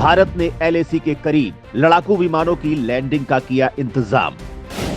भारत ने एलएसी के करीब लड़ाकू विमानों की लैंडिंग का किया इंतजाम।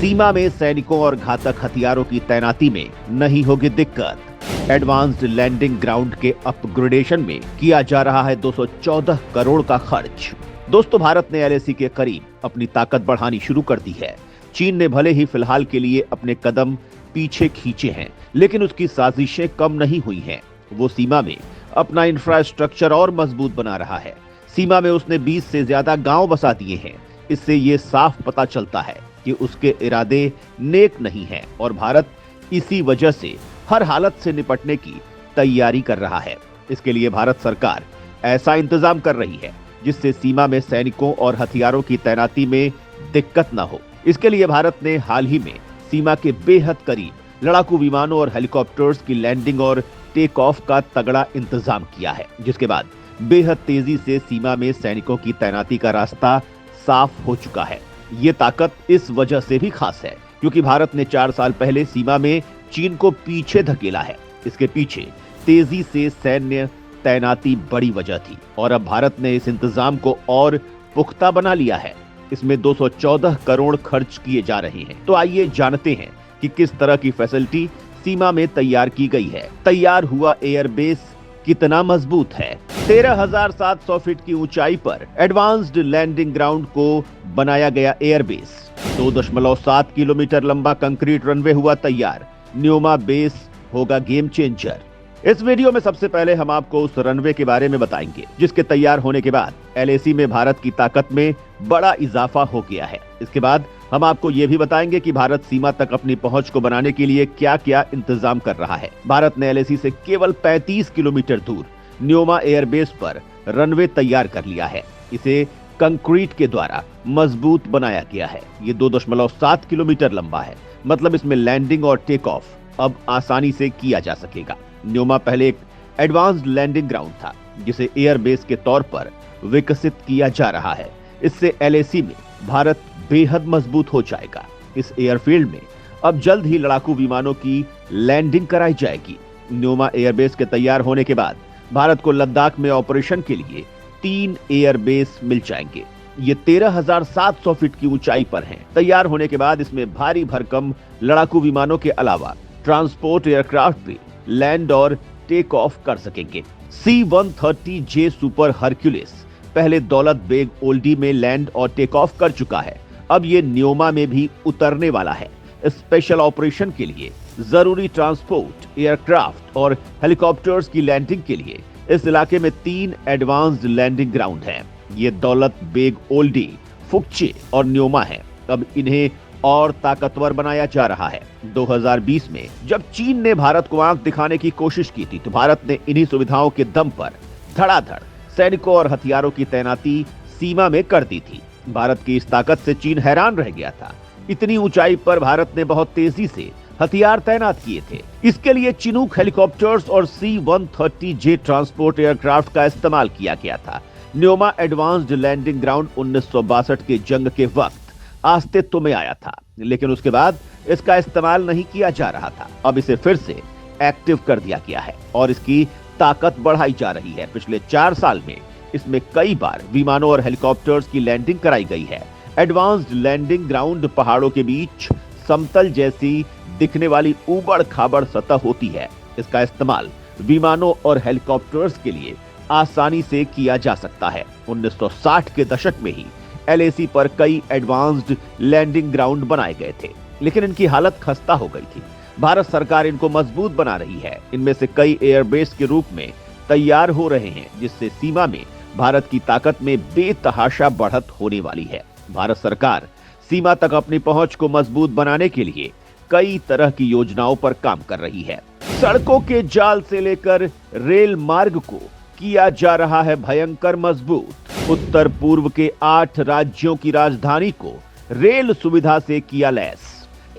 सीमा में सैनिकों और घातक हथियारों की तैनाती में नहीं होगी दिक्कत। एडवांस्ड लैंडिंग ग्राउंड के अपग्रेडेशन में किया जा रहा है 214 करोड़ का खर्च। दोस्तों, भारत ने एलएसी के करीब अपनी ताकत बढ़ानी शुरू कर दी है। चीन ने भले ही फिलहाल के लिए अपने कदम पीछे खींचे हैं, लेकिन उसकी साजिशें कम नहीं हुई हैं। वो सीमा में अपना इंफ्रास्ट्रक्चर और मजबूत बना रहा है। सीमा में उसने 20 से ज्यादा गांव बसा दिए हैं। इससे ये साफ पता चलता है कि उसके इरादे नेक नहीं हैं और भारत इसी वजह से हर हालत से निपटने की तैयारी कर रहा है। इसके लिए भारत सरकार ऐसा इंतजाम कर रही है जिससे सीमा में सैनिकों और हथियारों की तैनाती में दिक्कत न हो। इसके लिए भारत ने हाल ही में सीमा के बेहद करीब लड़ाकू विमानों और हेलीकॉप्टर्स की लैंडिंग और टेक ऑफ का तगड़ा इंतजाम किया है, जिसके बाद बेहद तेजी से सीमा में सैनिकों की तैनाती का रास्ता साफ हो चुका है। ये ताकत इस वजह से भी खास है क्योंकि भारत ने 4 साल पहले सीमा में चीन को पीछे धकेला है। इसके पीछे तेजी से सैन्य तैनाती बड़ी वजह थी और अब भारत ने इस इंतजाम को और पुख्ता बना लिया है। इसमें 214 करोड़ खर्च किए जा रहे हैं। तो आइए जानते हैं कि किस तरह की फैसिलिटी सीमा में तैयार की गई है। तैयार हुआ एयरबेस कितना मजबूत है। 13,700 फीट की ऊंचाई पर एडवांस्ड लैंडिंग ग्राउंड को बनाया गया एयरबेस। 2.7 किलोमीटर लंबा कंक्रीट रनवे हुआ तैयार। न्योमा बेस होगा गेम चेंजर। इस वीडियो में सबसे पहले हम आपको उस रनवे के बारे में बताएंगे जिसके तैयार होने के बाद एलएसी में भारत की ताकत में बड़ा इजाफा हो गया है। इसके बाद हम आपको ये भी बताएंगे कि भारत सीमा तक अपनी पहुंच को बनाने के लिए क्या क्या इंतजाम कर रहा है। भारत ने एलएसी से केवल 35 किलोमीटर दूर न्योमा एयरबेस पर रनवे तैयार कर लिया है। इसे कंक्रीट के द्वारा मजबूत बनाया गया है। ये 2.7 किलोमीटर लंबा है, मतलब इसमें लैंडिंग और टेक ऑफ अब आसानी से किया जा सकेगा। न्योमा पहले एक एडवांस्ड लैंडिंग ग्राउंड था जिसे एयरबेस के तौर पर विकसित किया जा रहा है। इससे एलएसी में भारत बेहद मजबूत हो जाएगा। इस एयरफील्ड में अब जल्द ही लड़ाकू विमानों की लैंडिंग कराई जाएगी। न्योमा एयरबेस के तैयार होने के बाद भारत को लद्दाख में ऑपरेशन के लिए 3 एयरबेस मिल जाएंगे। ये 13,700 फीट की ऊंचाई पर हैं। तैयार होने के बाद इसमें भारी भरकम लड़ाकू विमानों के अलावा ट्रांसपोर्ट एयरक्राफ्ट भी लैंड और टेक ऑफ कर सकेंगे। C-130J सुपर हरक्यूलिस पहले दौलत बेग ओल्डी में लैंड और टेक ऑफ कर चुका है। अब ये न्योमा में भी उतरने वाला है। स्पेशल ऑपरेशन के लिए जरूरी ट्रांसपोर्ट एयरक्राफ्ट और हेलीकॉप्टर्स की लैंडिंग के लिए इस इलाके में 3 एडवांस्ड लैंडिंग ग्राउंड हैं। ये दौलत बेग ओल्डी, फुक्चे और न्योमा है। अब इन्हें और ताकतवर बनाया जा रहा है। 2020 में जब चीन ने भारत को आंख दिखाने की कोशिश की थी तो भारत ने इन्हीं सुविधाओं के दम पर धड़ाधड़ सैनिकों और हथियारों की तैनाती सीमा में कर दी थी। भारत की इस ताकत से चीन हैरान रह गया था। इतनी ऊंचाई पर भारत ने बहुत तेजी से हथियार तैनात किए थे। इसके लिए चिनूक हेलीकॉप्टर्स और C-130J ट्रांसपोर्ट एयरक्राफ्ट का इस्तेमाल किया गया था। न्योमा एडवांस्ड लैंडिंग ग्राउंड 1962 के जंग के वक्त अस्तित्व में आया था, लेकिन उसके बाद इसका इस्तेमाल नहीं किया जा रहा था। अब इसे फिर से एक्टिव कर दिया गया है और इसकी ताकत बढ़ाई जा रही है। पिछले 4 साल में इसमें कई बार विमानों और हेलीकॉप्टर्स की लैंडिंग कराई गई है। एडवांस्ड लैंडिंग ग्राउंड पहाड़ों के बीच समतल जैसी दिखने वाली ऊबड़ खाबड़ सतह होती है। इसका इस्तेमाल विमानों और हेलीकॉप्टर्स के लिए आसानी से किया जा सकता है। 1960 के दशक में ही एलएसी पर कई एडवांस्ड लैंडिंग ग्राउंड बनाए गए थे, लेकिन इनकी हालत खस्ता हो गई थी। भारत सरकार इनको मजबूत बना रही है। इनमें से कई एयरबेस के रूप में तैयार हो रहे हैं, जिससे सीमा में भारत की ताकत में बेतहाशा बढ़त होने वाली है। भारत सरकार सीमा तक अपनी पहुंच को मजबूत बनाने के लिए कई तरह की योजनाओं पर काम कर रही है। सड़कों के जाल से लेकर रेल मार्ग को किया जा रहा है भयंकर मजबूत। उत्तर पूर्व के 8 राज्यों की राजधानी को रेल सुविधा से किया लैस।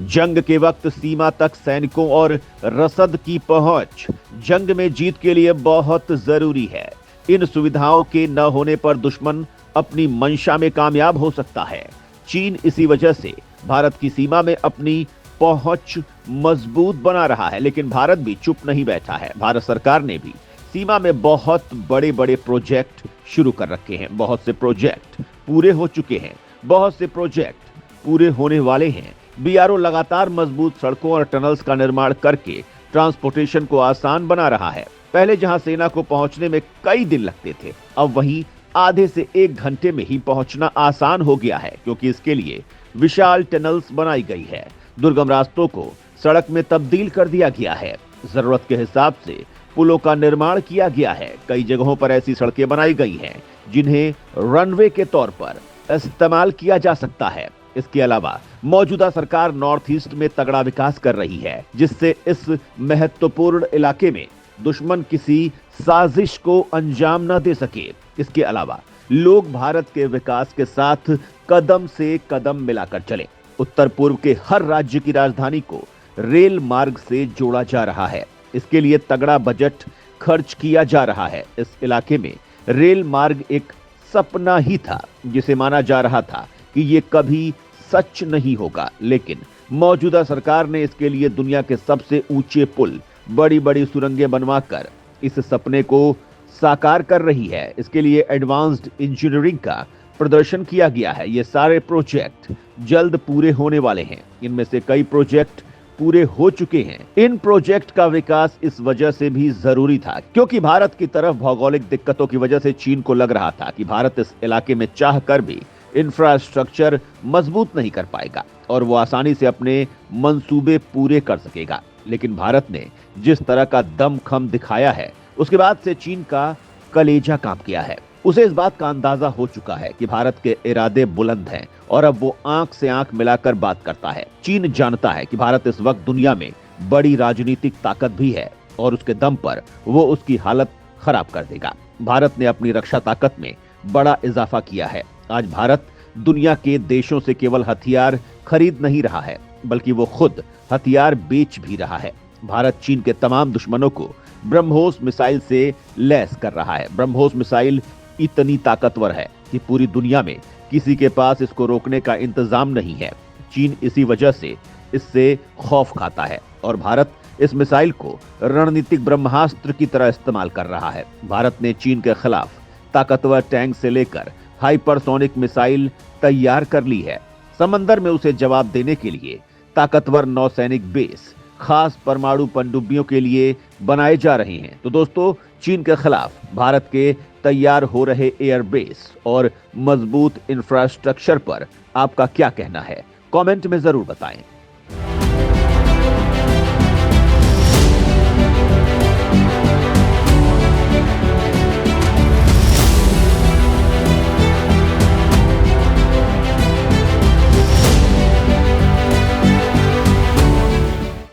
जंग के वक्त सीमा तक सैनिकों और रसद की पहुंच जंग में जीत के लिए बहुत जरूरी है। इन सुविधाओं के न होने पर दुश्मन अपनी मंशा में कामयाब हो सकता है। चीन इसी वजह से भारत की सीमा में अपनी पहुंच मजबूत बना रहा है, लेकिन भारत भी चुप नहीं बैठा है। भारत सरकार ने भी सीमा में बहुत बड़े बड़े प्रोजेक्ट शुरू कर रखे हैं। बहुत से प्रोजेक्ट पूरे हो चुके हैं, बहुत से प्रोजेक्ट पूरे होने वाले हैं। बीआरओ लगातार मजबूत सड़कों और टनल्स का निर्माण करके ट्रांसपोर्टेशन को आसान बना रहा है। पहले जहां सेना को पहुंचने में कई दिन लगते थे, अब वहीं आधे से 1 घंटे में ही पहुंचना आसान हो गया है, क्योंकि इसके लिए विशाल टनल्स बनाई गई है। दुर्गम रास्तों को सड़क में तब्दील कर दिया गया है। जरूरत के हिसाब से पुलों का निर्माण किया गया है। कई जगहों पर ऐसी सड़कें बनाई गई हैं जिन्हें रनवे के तौर पर इस्तेमाल किया जा सकता है। इसके अलावा मौजूदा सरकार नॉर्थ ईस्ट में तगड़ा विकास कर रही है, जिससे इस महत्वपूर्ण इलाके में दुश्मन किसी साजिश को अंजाम न दे सके। इसके अलावा लोग भारत के विकास के साथ कदम से कदम मिलाकर चले। उत्तर पूर्व के हर राज्य की राजधानी को रेल मार्ग से जोड़ा जा रहा है। इसके लिए तगड़ा बजट खर्च किया जा रहा है। इस इलाके में रेल मार्ग एक सपना ही था, जिसे माना जा रहा था कि ये कभी सच नहीं होगा, लेकिन मौजूदा सरकार ने इसके लिए दुनिया के सबसे ऊंचे पुल, बड़ी बड़ी सुरंगें बनवाकर इस सपने को साकार कर रही है। इसके लिए एडवांस्ड इंजीनियरिंग का प्रदर्शन किया गया है। ये सारे प्रोजेक्ट जल्द पूरे होने वाले हैं। इनमें से कई प्रोजेक्ट पूरे हो चुके हैं। इन प्रोजेक्ट का विकास इस वजह से भी जरूरी था, क्योंकि भारत की तरफ भौगोलिक दिक्कतों की वजह से चीन को लग रहा था कि भारत इस इलाके में चाह कर भी इंफ्रास्ट्रक्चर मजबूत नहीं कर पाएगा और वो आसानी से अपने मंसूबे पूरे कर सकेगा। लेकिन भारत ने जिस तरह का दमखम दिखाया है, उसके बाद से चीन का कलेजा कांप गया है। उसे इस बात का अंदाजा हो चुका है कि भारत के इरादे बुलंद हैं और अब वो आंख से आंख मिलाकर बात करता है। चीन जानता है कि भारत इस वक्त दुनिया में बड़ी राजनीतिक ताकत भी है और उसके दम पर वो उसकी हालत खराब कर देगा। भारत ने अपनी रक्षा ताकत में बड़ा इजाफा किया है। आज भारत दुनिया के देशों से केवल हथियार खरीद नहीं रहा है, बल्कि वो खुद हथियार बेच भी रहा है। भारत चीन के तमाम दुश्मनों को ब्रह्मोस मिसाइल से लैस कर रहा है। ब्रह्मोस मिसाइल इतनी ताकतवर है कि पूरी दुनिया में किसी के पास इसको रोकने का इंतजाम नहीं है। चीन इसी वजह से इससे खौफ खाता है और भारत इस मिसाइल को रणनीतिक ब्रह्मास्त्र की तरह इस्तेमाल कर रहा है। भारत ने चीन के खिलाफ ताकतवर टैंक से लेकर हाइपरसोनिक मिसाइल तैयार कर ली है। समंदर में उसे जवाब देने के लिए ताकतवर नौसैनिक बेस खास परमाणु पनडुब्बियों के लिए बनाए जा रहे हैं। तो दोस्तों, चीन के खिलाफ भारत के तैयार हो रहे एयरबेस और मजबूत इंफ्रास्ट्रक्चर पर आपका क्या कहना है? कमेंट में जरूर बताएं।